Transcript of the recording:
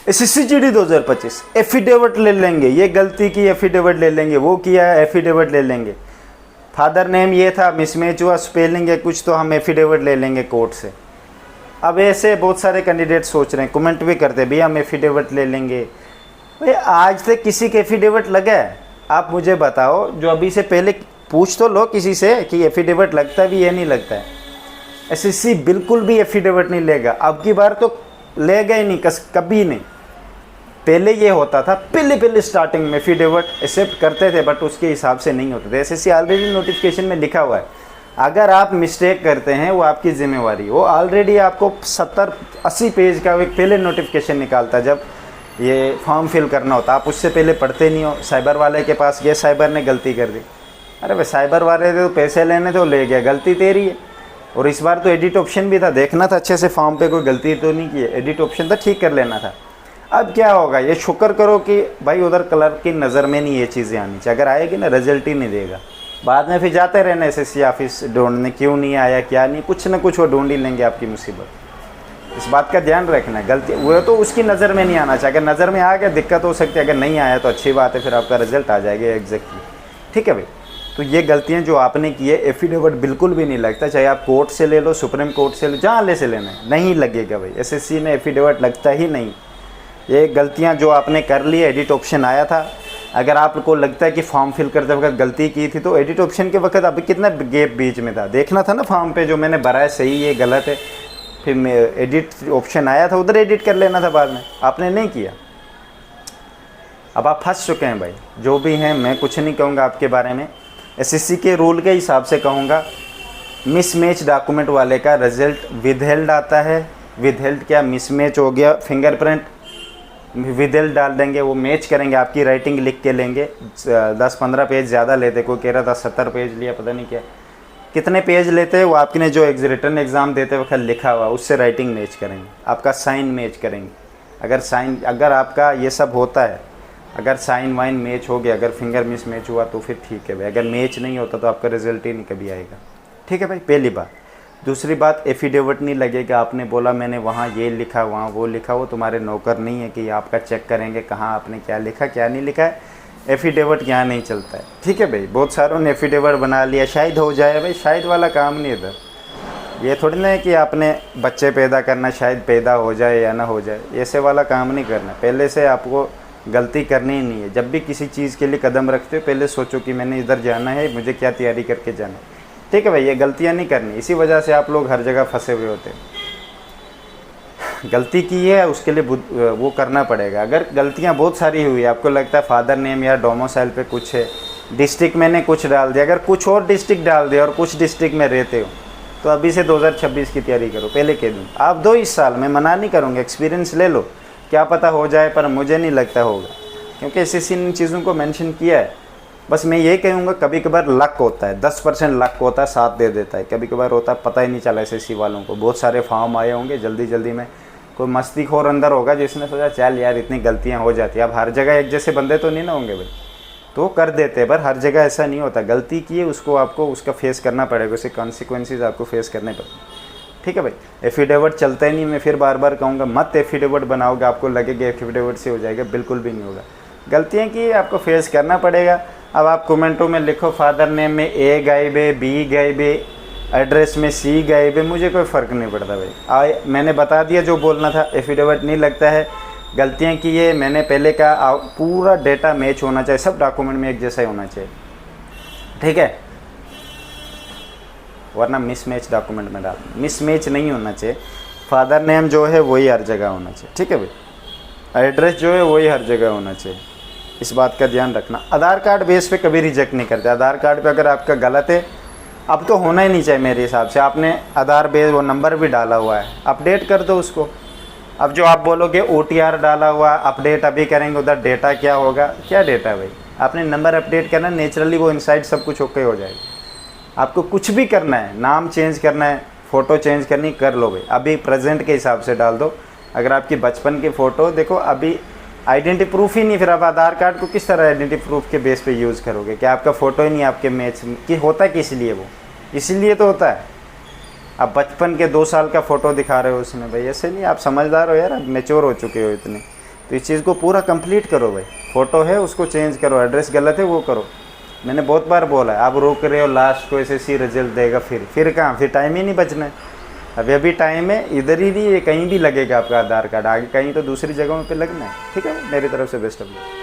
SSC-GD 2025 affidavit ले लेंगे, ये गलती की एफिडेविट ले लेंगे, वो किया है एफिडेविट ले लेंगे, फादर नेम ये था मिसमैच हुआ स्पेलिंग है कुछ तो हम एफिडेविट ले लेंगे कोर्ट से। अब ऐसे बहुत सारे कैंडिडेट सोच रहे हैं, कमेंट भी करते हैं भैया हम एफिडेविट ले लेंगे। भाई आज तक किसी के एफिडेविट लगा है? आप मुझे बताओ, जो अभी से पहले पूछ तो लो किसी से कि एफिडेविट लगता भी है नहीं लगता है। SSC बिल्कुल भी एफिडेविट नहीं लेगा, अब की बार तो लेगा ही नहीं, कभी नहीं। पहले ये होता था, पहले स्टार्टिंग में एफिडेविट एक्सेप्ट करते थे बट उसके हिसाब से नहीं होते थे। SSC ऑलरेडी नोटिफिकेशन में लिखा हुआ है, अगर आप मिस्टेक करते हैं वो आपकी जिम्मेवारी। वो ऑलरेडी आपको 70-80 पेज का एक पहले नोटिफिकेशन निकालता है जब ये फॉर्म फिल करना होता, आप उससे पहले पढ़ते नहीं हो। साइबर वाले के पास गए, साइबर ने गलती कर दी, अरे भाई साइबर वाले थे तो पैसे लेने तो ले गया, गलती तेरी है। और इस बार तो एडिट ऑप्शन भी था, देखना था अच्छे से फॉर्म पे कोई गलती तो नहीं की है, एडिट ऑप्शन था ठीक कर लेना था। अब क्या होगा, ये शुक्र करो कि भाई उधर क्लर्क की नज़र में नहीं ये चीज़ें आनी चाहिए, अगर आएगी ना रिजल्ट ही नहीं देगा। बाद में फिर जाते रहना SSC ऑफिस ढूंढने, क्यों नहीं आया क्या नहीं, कुछ ना कुछ वो ढूंढ ही लेंगे आपकी मुसीबत। इस बात का ध्यान रखना है, गलती वो तो उसकी नज़र में नहीं आना चाहिए, अगर नज़र में आ गया दिक्कत हो सकती है, अगर नहीं आया तो अच्छी बात है, फिर आपका रिजल्ट आ जाएगा एग्जैक्टली। ठीक है भाई, तो ये गलतियाँ जो आपने की है, एफिडेविट बिल्कुल भी नहीं लगता, चाहे आप कोर्ट से ले लो, सुप्रीम कोर्ट से लो, जहाँ ले से लेना है, नहीं लगेगा भाई। SSC ने एफिडेविट लगता ही नहीं। ये गलतियाँ जो आपने कर ली, एडिट ऑप्शन आया था, अगर आपको लगता है कि फॉर्म फिल करते वक्त गलती की थी तो एडिट ऑप्शन के वक्त अभी कितना गैप बीच में था, देखना था ना फॉर्म पे जो मैंने भरा है सही है गलत है, फिर एडिट ऑप्शन आया था उधर एडिट कर लेना था बाद में, आपने नहीं किया। अब आप फंस चुके हैं भाई, जो भी हैं, मैं कुछ नहीं कहूँगा आपके बारे में, SSC के रूल के हिसाब से कहूँगा। मिसमैच डॉक्यूमेंट वाले का रिजल्ट विदहेल्ड आता है, विदहेल्ड क्या मिसमैच हो गया, फिंगरप्रिंट विदहेल्ड डाल देंगे, वो मैच करेंगे, आपकी राइटिंग लिख के लेंगे, 10-15 पेज ज़्यादा लेते, कोई कह रहा था 70 पेज लिया, पता नहीं क्या कितने पेज लेते हैं, वो आपने जो रिटर्न एग्ज़ाम देते वक्त लिखा हुआ उससे राइटिंग मैच करेंगे, आपका साइन मैच करेंगे। अगर आपका ये सब होता है, अगर साइन वाइन मैच हो गया, अगर फिंगर मिस मैच हुआ तो फिर ठीक है भाई, अगर मैच नहीं होता तो आपका रिजल्ट ही नहीं कभी आएगा। ठीक है भाई, पहली बात। दूसरी बात, एफिडेविट नहीं लगेगा। आपने बोला मैंने वहाँ ये लिखा वहाँ वो लिखा, वो तुम्हारे नौकर नहीं है कि आपका चेक करेंगे कहाँ आपने क्या लिखा क्या नहीं लिखा है। एफिडेविट यहाँ नहीं चलता है। ठीक है भाई, बहुत सारों ने एफिडेविट बना लिया, शायद हो जाए भाई, शायद वाला काम नहीं इधर। ये थोड़ी ना है कि आपने बच्चे पैदा करना, शायद पैदा हो जाए या ना हो जाए, ऐसे वाला काम नहीं करना। पहले से आपको गलती करनी ही नहीं है। जब भी किसी चीज़ के लिए कदम रखते हो पहले सोचो कि मैंने इधर जाना है, मुझे क्या तैयारी करके जाना है। ठीक है भाई, ये गलतियाँ नहीं करनी, इसी वजह से आप लोग हर जगह फंसे हुए होते हैं। गलती की है उसके लिए वो करना पड़ेगा। अगर गलतियाँ बहुत सारी हुई, आपको लगता है फादर नेम या डोमिसाइल पे कुछ है, डिस्ट्रिक्ट मैंने कुछ डाल दिया, अगर कुछ और डिस्ट्रिक्ट डाल दिया और कुछ डिस्ट्रिक्ट में रहते हो तो अभी से 2026 की तैयारी करो। पहले कह दूँ आप दो इस साल, मैं मना नहीं करूँगा, एक्सपीरियंस ले लो, क्या पता हो जाए, पर मुझे नहीं लगता होगा, क्योंकि SSC इन चीज़ों को मेंशन किया है। बस मैं ये कहूँगा कभी कभार लक होता है, 10% लक होता है, साथ दे देता है, कभी कभार होता है पता ही नहीं चला। SSC वालों को बहुत सारे फॉर्म आए होंगे जल्दी में, कोई मस्तीखोर अंदर होगा जिसने सोचा चल यार इतनी गलतियाँ हो जाती है। अब हर जगह एक जैसे बंदे तो नहीं ना होंगे भाई, तो कर देते हैं, पर हर जगह ऐसा नहीं होता। गलती की है उसको आपको उसका फेस करना पड़ेगा, उसके कॉन्सिक्वेंसेस आपको फेस करने पड़ेंगे। ठीक है भाई, एफिडेविट चलता ही नहीं। मैं फिर बार बार कहूँगा मत एफिडेविट बनाओगे, आपको लगेगा एफिडेविट से हो जाएगा, बिल्कुल भी नहीं होगा। गलतियाँ की आपको फेस करना पड़ेगा। अब आप कमेंटों में लिखो फादर नेम में A गायब है, B गायब है, एड्रेस में C गायब है, मुझे कोई फ़र्क नहीं पड़ता भाई। मैंने बता दिया जो बोलना था, एफिडेविट नहीं लगता है। गलतियाँ की है, मैंने पहले कहा पूरा डेटा मैच होना चाहिए, सब डॉक्यूमेंट में एक जैसा ही होना चाहिए। ठीक है, वरना मिसमैच डॉक्यूमेंट में डाल, मिसमैच नहीं होना चाहिए। फादर नेम जो है वही हर जगह होना चाहिए। ठीक है भाई, एड्रेस जो है वही हर जगह होना चाहिए, इस बात का ध्यान रखना। आधार कार्ड बेस पे कभी रिजेक्ट नहीं करते। आधार कार्ड पे अगर आपका गलत है, अब तो होना ही नहीं चाहिए मेरे हिसाब से। आपने आधार बेस वो नंबर भी डाला हुआ है, अपडेट कर दो उसको। अब जो आप बोलोगे OTR डाला हुआ, अपडेट अभी करेंगे, उधर डेटा क्या होगा, क्या डेटा भाई, आपने नंबर अपडेट करना, नेचुरली वो इनसाइड सब कुछ ओके हो जाएगा। आपको कुछ भी करना है, नाम चेंज करना है, फ़ोटो चेंज करनी, कर लो भाई, अभी प्रेजेंट के हिसाब से डाल दो। अगर आपकी बचपन की फ़ोटो देखो, अभी आइडेंटिटी प्रूफ ही नहीं, फिर आप आधार कार्ड को किस तरह आइडेंटिटी प्रूफ के बेस पे यूज़ करोगे? क्या आपका फ़ोटो ही नहीं आपके मैच की होता है? किस लिए वो, इसीलिए तो होता है। अब बचपन के 2 साल का फ़ोटो दिखा रहे हो उसमें, भाई ऐसे नहीं, आप समझदार हो यार, अब मैच्योर हो चुके हो इतने, तो इस चीज़ को पूरा कंप्लीट करो भाई। फ़ोटो है उसको चेंज करो, एड्रेस गलत है वो करो। मैंने बहुत बार बोला है, आप रोक रहे हो, लास्ट को एसएससी रिजल्ट देगा, फिर कहाँ, फिर टाइम ही नहीं बचना है। अभी टाइम है, इधर ही नहीं, ये कहीं भी लगेगा आपका आधार कार्ड, आगे कहीं तो दूसरी जगहों पे लगना है। ठीक है, मेरी तरफ से बेस्ट ऑफ लक।